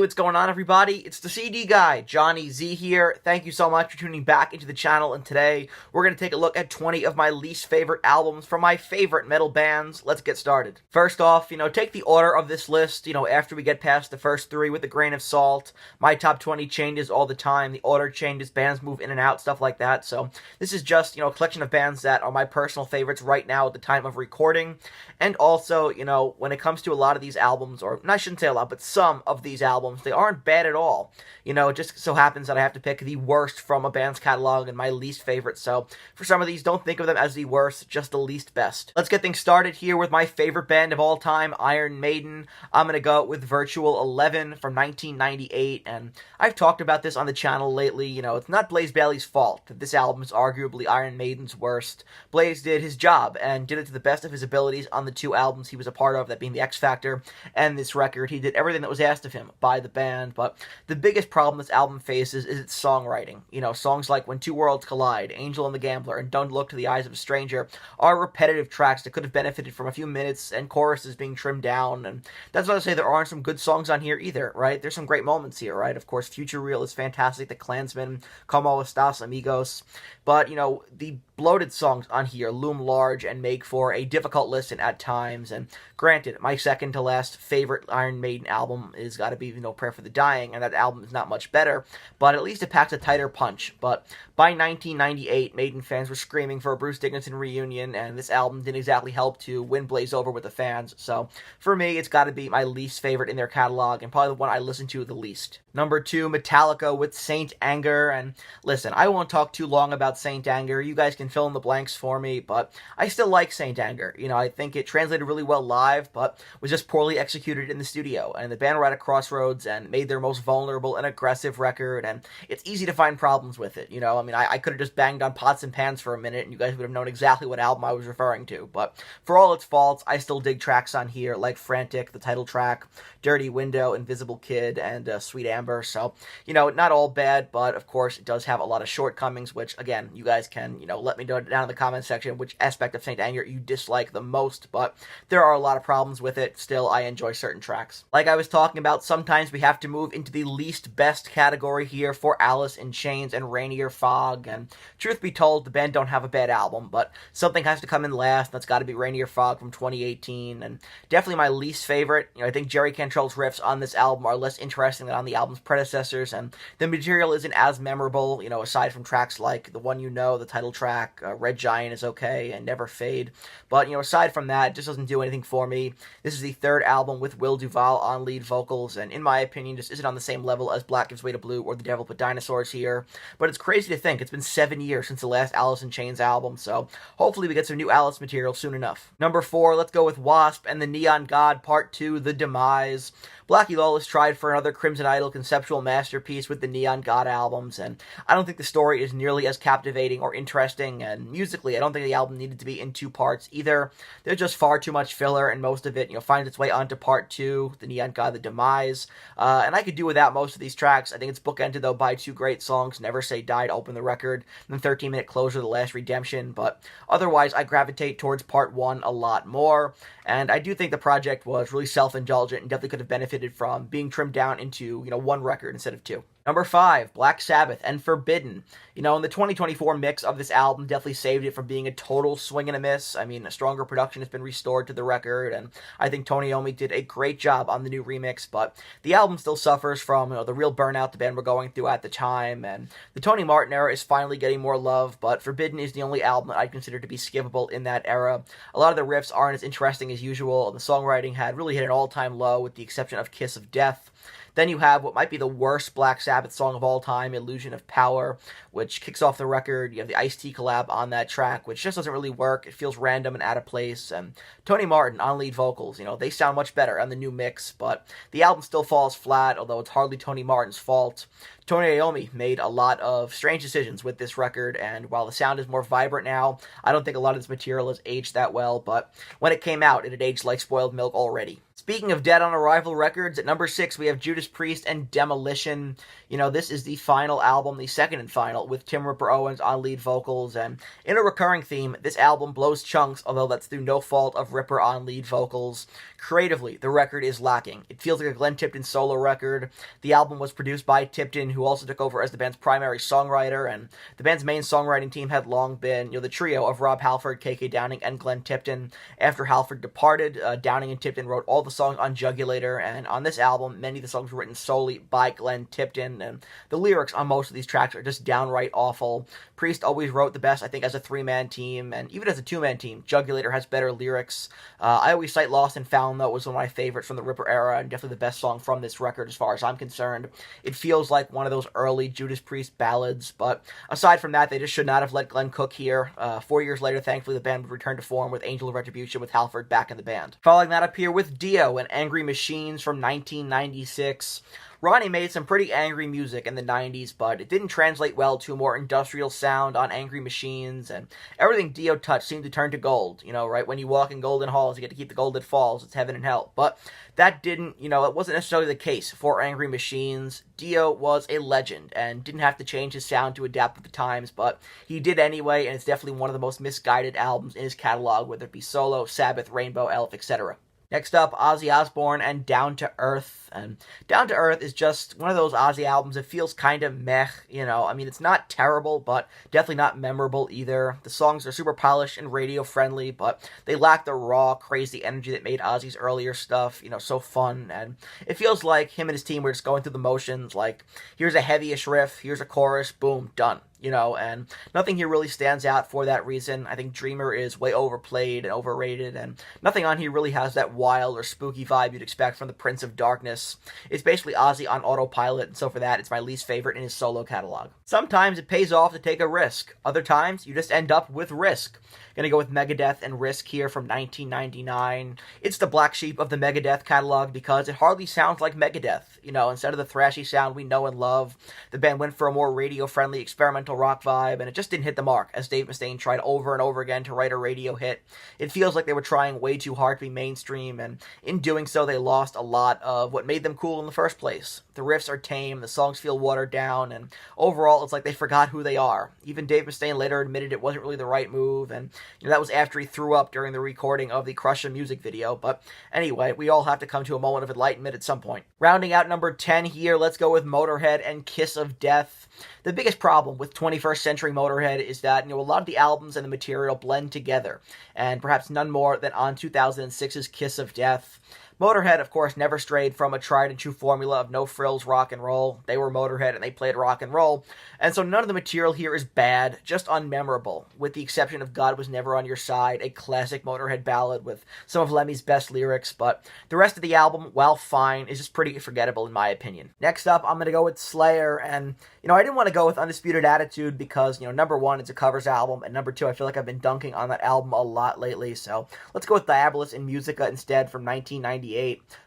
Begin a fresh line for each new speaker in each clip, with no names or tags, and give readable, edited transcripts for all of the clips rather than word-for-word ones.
what's going on, everybody? It's the CD guy, Johnny Z here. Thank you so much for tuning back into the channel, and today we're going to take a look at 20 of my least favorite albums from my favorite metal bands. Let's get started. First off, take the order of this list, after we get past the first three with a grain of salt. My top 20 changes all the time. The order changes, bands move in and out, stuff like that. So this is just, a collection of bands that are my personal favorites right now at the time of recording. And also, when it comes to a lot of these albums, or I shouldn't say a lot, but some of these albums, they aren't bad at all. It just so happens that I have to pick the worst from a band's catalog and my least favorite. So for some of these, don't think of them as the worst, just the least best. Let's get things started here with my favorite band of all time, Iron Maiden. I'm going to go with Virtual 11 from 1998, and I've talked about this on the channel lately. It's not Blaze Bayley's fault that this album is arguably Iron Maiden's worst. Blaze did his job and did it to the best of his abilities on the two albums he was a part of, that being the X Factor and this record. He did everything that was asked of him by the band, but the biggest problem this album faces is its songwriting. Songs like When Two Worlds Collide, Angel and the Gambler, and Don't Look to the Eyes of a Stranger are repetitive tracks that could have benefited from a few minutes and choruses being trimmed down, and that's not to say there aren't some good songs on here either, right? There's some great moments here, right? Of course, Future Real is fantastic, The Klansman, Como Estas, Amigos, but, the bloated songs on here loom large and make for a difficult listen at times. And granted, my second to last favorite Iron Maiden album is got to be Prayer for the Dying, and that album is not much better, but at least it packs a tighter punch. But by 1998, Maiden fans were screaming for a Bruce Dickinson reunion, and this album didn't exactly help to win Blaze over with the fans. So for me, it's got to be my least favorite in their catalog, and probably the one I listen to the least. Number 2, Metallica with Saint Anger. And listen, I won't talk too long about Saint Anger. You guys can fill in the blanks for me, but I still like Saint Anger. I think it translated really well live, but was just poorly executed in the studio. And the band were at a crossroads and made their most vulnerable and aggressive record, and it's easy to find problems with it. I could have just banged on pots and pans for a minute, and you guys would have known exactly what album I was referring to. But for all its faults, I still dig tracks on here, like Frantic, the title track, Dirty Window, Invisible Kid, and Sweet Amber. So, not all bad, but of course it does have a lot of shortcomings, which, again, you guys can, let me know down in the comment section which aspect of Saint Anger you dislike the most, but there are a lot of problems with it. Still, I enjoy certain tracks. Like I was talking about, sometimes we have to move into the least best category here for Alice in Chains and Rainier Fog, and truth be told, the band don't have a bad album, but something has to come in last, and that's got to be Rainier Fog from 2018, and definitely my least favorite. I think Jerry Cantrell's riffs on this album are less interesting than on the album's predecessors, and the material isn't as memorable, aside from tracks like the one the title track, Red Giant is okay, and Never Fade, but, aside from that, it just doesn't do anything for me. This is the third album with Will Duvall on lead vocals, and in my opinion, just isn't on the same level as Black Gives Way to Blue or The Devil Put Dinosaurs here, but it's crazy to think it's been 7 years since the last Alice in Chains album, so hopefully we get some new Alice material soon enough. Number 4, let's go with Wasp and the Neon God Part 2, The Demise. Blackie Lawless tried for another Crimson Idol conceptual masterpiece with the Neon God albums, and I don't think the story is nearly as captivating or interesting, and musically, I don't think the album needed to be in 2 parts either. There's just far too much filler, and most of it, finds its way onto Part 2, the Neon God, The Demise, and I could do without most of these tracks. I think it's bookended, though, by 2 great songs, Never Say Die to open the record, and 13-minute closure, The Last Redemption, but otherwise, I gravitate towards Part 1 a lot more, and I do think the project was really self-indulgent and definitely could have benefited from being trimmed down into, 1 record instead of 2. Number 5, Black Sabbath and Forbidden. In the 2024 mix of this album definitely saved it from being a total swing and a miss. A stronger production has been restored to the record, and I think Tony Iommi did a great job on the new remix, but the album still suffers from, the real burnout the band were going through at the time, and the Tony Martin era is finally getting more love, but Forbidden is the only album that I'd consider to be skippable in that era. A lot of the riffs aren't as interesting as usual, and the songwriting had really hit an all-time low, with the exception of Kiss of Death. Then you have what might be the worst Black Sabbath song of all time, Illusion of Power, which kicks off the record. You have the Ice-T collab on that track, which just doesn't really work. It feels random and out of place. And Tony Martin on lead vocals, they sound much better on the new mix, but the album still falls flat, although it's hardly Tony Martin's fault. Tony Iommi made a lot of strange decisions with this record, and while the sound is more vibrant now, I don't think a lot of this material has aged that well, but when it came out, it had aged like spoiled milk already. Speaking of Dead on Arrival records, at number 6 we have Judas Priest and Demolition. You know, this is the final album, the second and final, with Tim Ripper Owens on lead vocals, and in a recurring theme, this album blows chunks, although that's through no fault of Ripper on lead vocals. Creatively, the record is lacking. It feels like a Glenn Tipton solo record. The album was produced by Tipton, who also took over as the band's primary songwriter, and the band's main songwriting team had long been, the trio of Rob Halford, KK Downing, and Glenn Tipton. After Halford departed, Downing and Tipton wrote all the songs on Jugulator, and on this album, many of the songs were written solely by Glenn Tipton, and the lyrics on most of these tracks are just downright awful. Priest always wrote the best, I think, as a three-man team, and even as a two-man team, Jugulator has better lyrics. I always cite Lost and Found, though, was one of my favorites from the Ripper era, and definitely the best song from this record as far as I'm concerned. It feels like one of those early Judas Priest ballads, but aside from that, they just should not have let Glenn cook here. 4 years later, thankfully, the band would return to form with Angel of Retribution with Halford back in the band. Following that up here with Dio and Angry Machines from 1996. Ronnie made some pretty angry music in the 90s, but it didn't translate well to a more industrial sound on Angry Machines, and everything Dio touched seemed to turn to gold. Right? When you walk in golden halls, you get to keep the gold that falls. It's heaven and hell. But that didn't, it wasn't necessarily the case for Angry Machines. Dio was a legend and didn't have to change his sound to adapt with the times, but he did anyway, and it's definitely one of the most misguided albums in his catalog, whether it be solo, Sabbath, Rainbow, Elf, etc. Next up, Ozzy Osbourne and Down to Earth. And Down to Earth is just one of those Ozzy albums that feels kind of meh, it's not terrible, but definitely not memorable either. The songs are super polished and radio-friendly, but they lack the raw, crazy energy that made Ozzy's earlier stuff, so fun. And it feels like him and his team were just going through the motions, like, here's a heavy-ish riff, here's a chorus, boom, done. And nothing here really stands out for that reason. I think Dreamer is way overplayed and overrated, and nothing on here really has that wild or spooky vibe you'd expect from the Prince of Darkness. It's basically Ozzy on autopilot, and so for that, it's my least favorite in his solo catalog. Sometimes it pays off to take a risk. Other times, you just end up with Risk. Gonna go with Megadeth and Risk here from 1999. It's the black sheep of the Megadeth catalog because it hardly sounds like Megadeth. Instead of the thrashy sound we know and love, the band went for a more radio-friendly experimental rock vibe, and it just didn't hit the mark, as Dave Mustaine tried over and over again to write a radio hit. It feels like they were trying way too hard to be mainstream, and in doing so, they lost a lot of what made them cool in the first place. The riffs are tame, the songs feel watered down, and overall, it's like they forgot who they are. Even Dave Mustaine later admitted it wasn't really the right move, and that was after he threw up during the recording of the Crush music video, but anyway, we all have to come to a moment of enlightenment at some point. Rounding out number 10 here, let's go with Motorhead and Kiss of Death. The biggest problem with 21st century Motorhead is that, a lot of the albums and the material blend together, and perhaps none more than on 2006's Kiss of Death. Motorhead, of course, never strayed from a tried-and-true formula of no-frills rock and roll. They were Motorhead, and they played rock and roll. And so none of the material here is bad, just unmemorable, with the exception of God Was Never on Your Side, a classic Motorhead ballad with some of Lemmy's best lyrics, but the rest of the album, while fine, is just pretty forgettable in my opinion. Next up, I'm going to go with Slayer, and, I didn't want to go with Undisputed Attitude because, number one, it's a covers album, and number two, I feel like I've been dunking on that album a lot lately, so let's go with Diabolus and Musica instead from 1998.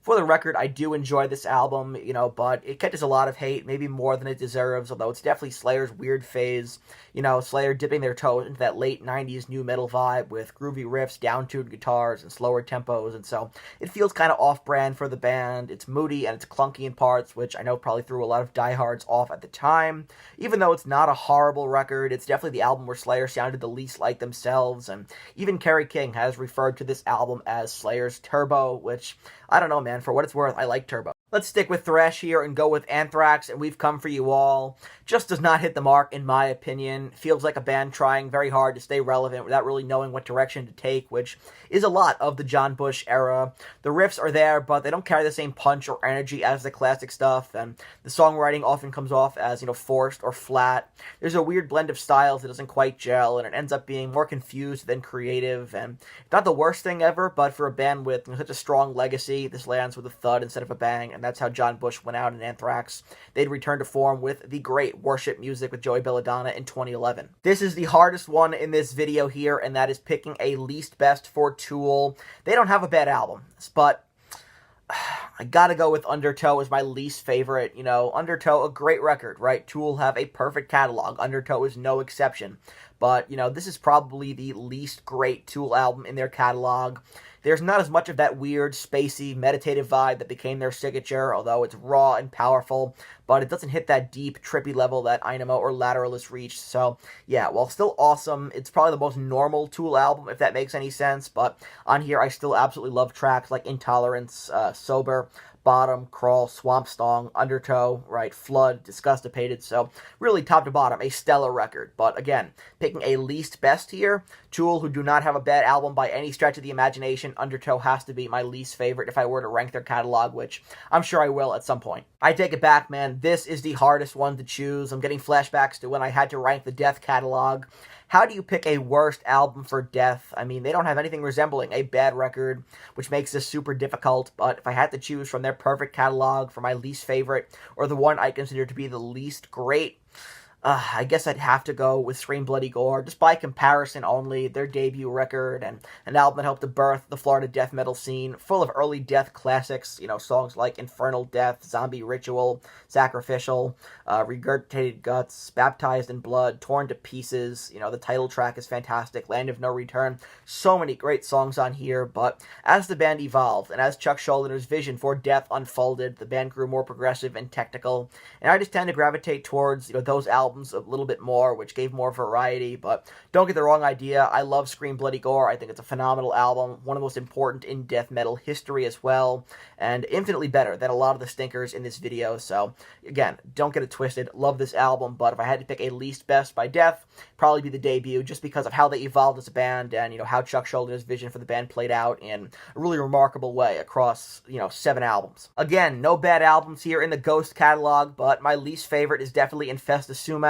For the record, I do enjoy this album, but it catches a lot of hate, maybe more than it deserves, although it's definitely Slayer's weird phase. Slayer dipping their toe into that late 90s new metal vibe with groovy riffs, down-tuned guitars, and slower tempos, and so it feels kind of off-brand for the band. It's moody and it's clunky in parts, which I know probably threw a lot of diehards off at the time. Even though it's not a horrible record, it's definitely the album where Slayer sounded the least like themselves, and even Kerry King has referred to this album as Slayer's Turbo, which, I don't know, man, for what it's worth, I like Turbo. Let's stick with thrash here and go with Anthrax, and We've Come For You All. Just does not hit the mark, in my opinion. Feels like a band trying very hard to stay relevant without really knowing what direction to take, which is a lot of the John Bush era. The riffs are there, but they don't carry the same punch or energy as the classic stuff, and the songwriting often comes off as, forced or flat. There's a weird blend of styles that doesn't quite gel, and it ends up being more confused than creative, and not the worst thing ever, but for a band with such a strong legacy, this lands with a thud instead of a bang, and that's how John Bush went out in Anthrax. They'd return to form with the great Worship Music with Joey Belladonna in 2011. This is the hardest one in this video here, and that is picking a least best for Tool. They don't have a bad album, but I gotta go with Undertow as my least favorite. Undertow, a great record, right? Tool have a perfect catalog. Undertow is no exception. But, this is probably the least great Tool album in their catalog. There's not as much of that weird, spacey, meditative vibe that became their signature, although it's raw and powerful, but it doesn't hit that deep, trippy level that Inamo or Lateralis reached. So, yeah, while still awesome, it's probably the most normal Tool album, if that makes any sense, but on here I still absolutely love tracks like Intolerance, Sober, Bottom, Crawl, Swamp Song, Undertow, right, Flood, Disgustipated, so really top to bottom, a stellar record. But again, picking a least best here, Tool, who do not have a bad album by any stretch of the imagination, Undertow has to be my least favorite if I were to rank their catalog, which I'm sure I will at some point. I take it back, man, this is the hardest one to choose. I'm getting flashbacks to when I had to rank the Death catalog. How do you pick a worst album for Death? I mean, they don't have anything resembling a bad record, which makes this super difficult, but if I had to choose from their perfect catalog for my least favorite, or the one I consider to be the least great, I guess I'd have to go with Scream Bloody Gore, just by comparison only, their debut record, and an album that helped to birth the Florida death metal scene, full of early death classics, songs like Infernal Death, Zombie Ritual, Sacrificial, Regurgitated Guts, Baptized in Blood, Torn to Pieces, the title track is fantastic, Land of No Return, so many great songs on here, but as the band evolved, and as Chuck Schuldinger's vision for Death unfolded, the band grew more progressive and technical, and I just tend to gravitate towards, those albums a little bit more, which gave more variety, but don't get the wrong idea, I love Scream Bloody Gore, I think it's a phenomenal album, one of the most important in death metal history as well, and infinitely better than a lot of the stinkers in this video, so again, don't get it twisted, love this album, but if I had to pick a least best by Death, probably be the debut, just because of how they evolved as a band, and how Chuck Schuldinger's vision for the band played out in a really remarkable way across, 7 albums. Again, no bad albums here in the Ghost catalog, but my least favorite is definitely Infestissumaum,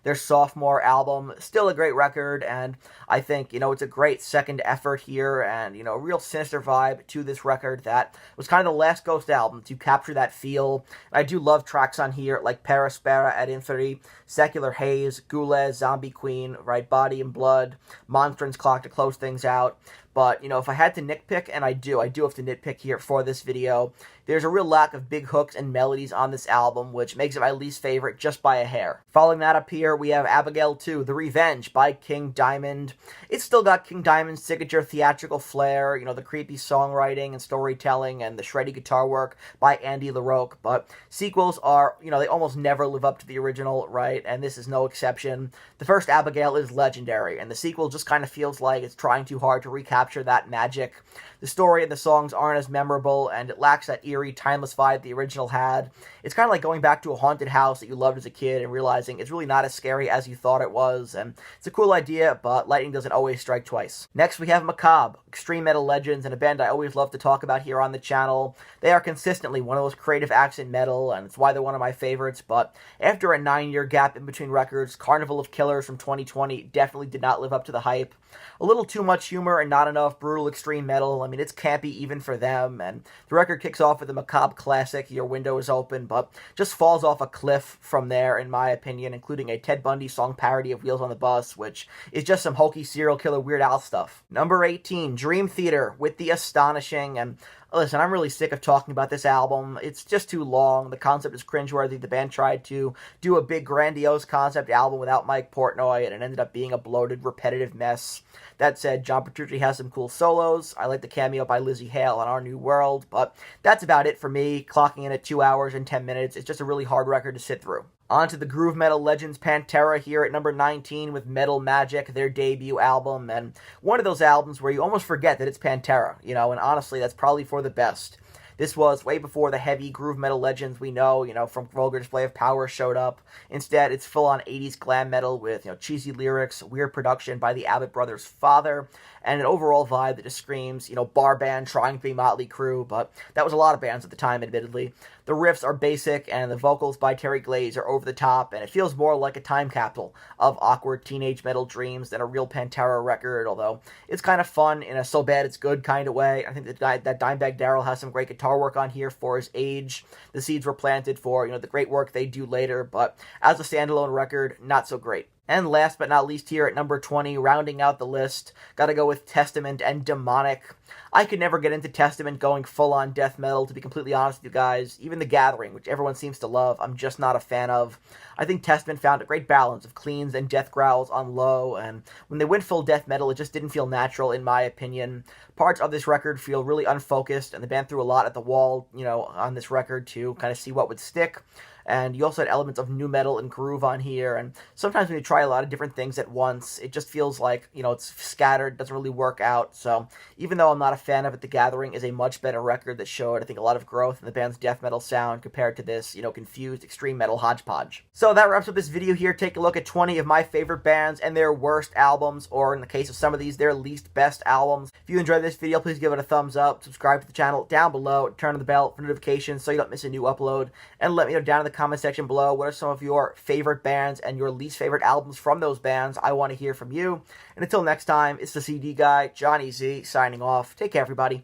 their sophomore album, still a great record, and I think, it's a great second effort here, and, a real sinister vibe to this record that was kind of the last Ghost album to capture that feel. I do love tracks on here like Perispera ad Inferi, Secular Haze, Goulet, Zombie Queen, right, Body and Blood, Monstrance Clock to close things out. But, if I had to nitpick, and I do have to nitpick here for this video, there's a real lack of big hooks and melodies on this album, which makes it my least favorite just by a hair. Following that up here, we have Abigail 2, The Revenge by King Diamond. It's still got King Diamond's signature theatrical flair, the creepy songwriting and storytelling and the shreddy guitar work by Andy LaRocque, but sequels are, they almost never live up to the original, right? And this is no exception. The first Abigail is legendary, and the sequel just kind of feels like it's trying too hard to recapture that magic. The story and the songs aren't as memorable, and it lacks that eerie, timeless vibe the original had. It's kind of like going back to a haunted house that you loved as a kid and realizing it's really not as scary as you thought it was, and it's a cool idea, but lightning doesn't always strike twice. Next, we have Macabre, extreme metal legends, and a band I always love to talk about here on the channel. They are consistently one of those creative acts in metal, and it's why they're one of my favorites, but after a 9-year gap in between records, Carnival of Killers from 2020 definitely did not live up to the hype. A little too much humor and not enough brutal extreme metal. I mean, it's campy even for them, and the record kicks off with a Macabre classic, Your Window is Open, but just falls off a cliff from there, in my opinion, including a Ted Bundy song parody of Wheels on the Bus, which is just some hokey serial killer Weird Al stuff. Number 18, Dream Theater with the Astonishing, and listen, I'm really sick of talking about this album. It's just too long. The concept is cringeworthy. The band tried to do a big, grandiose concept album without Mike Portnoy, and it ended up being a bloated, repetitive mess. That said, John Petrucci has some cool solos. I like the cameo by Lizzie Hale on Our New World, but that's about it for me. Clocking in at 2 hours and 10 minutes. It's just a really hard record to sit through. On to the groove metal legends Pantera here at number 19 with Metal Magic, their debut album, and one of those albums where you almost forget that it's Pantera, and honestly, that's probably for the best. This was way before the heavy groove metal legends we know, from Vulgar Display of Power showed up. Instead, it's full-on 80s glam metal with, cheesy lyrics, weird production by the Abbott brothers' father, and an overall vibe that just screams, bar band trying to be Motley Crue, but that was a lot of bands at the time, admittedly. The riffs are basic, and the vocals by Terry Glaze are over the top, and it feels more like a time capsule of awkward teenage metal dreams than a real Pantera record, although it's kind of fun in a so bad it's good kind of way. I think that Dimebag Darrell has some great guitar work on here for his age. The seeds were planted for, the great work they do later, but as a standalone record, not so great. And last but not least here at number 20, rounding out the list, gotta go with Testament and Demonic. I could never get into Testament going full-on death metal, to be completely honest with you guys. Even The Gathering, which everyone seems to love, I'm just not a fan of. I think Testament found a great balance of cleans and death growls on low, and when they went full death metal, it just didn't feel natural, in my opinion. Parts of this record feel really unfocused, and the band threw a lot at the wall, on this record to kind of see what would stick. And you also had elements of nu metal and groove on here, and sometimes when you try a lot of different things at once, it just feels like, it's scattered, doesn't really work out. So even though I'm not a fan of it, The Gathering is a much better record that showed, I think, a lot of growth in the band's death metal sound compared to this, confused extreme metal hodgepodge. So that wraps up this video here. Take a look at 20 of my favorite bands and their worst albums, or in the case of some of these, their least best albums. If you enjoyed this video, please give it a thumbs up, subscribe to the channel down below, turn on the bell for notifications so you don't miss a new upload, and let me know down in the comment section below what are some of your favorite bands and your least favorite albums from those bands. I want to hear from you. And until next time, it's the CD guy, Johnny Z, signing off. Take care, everybody.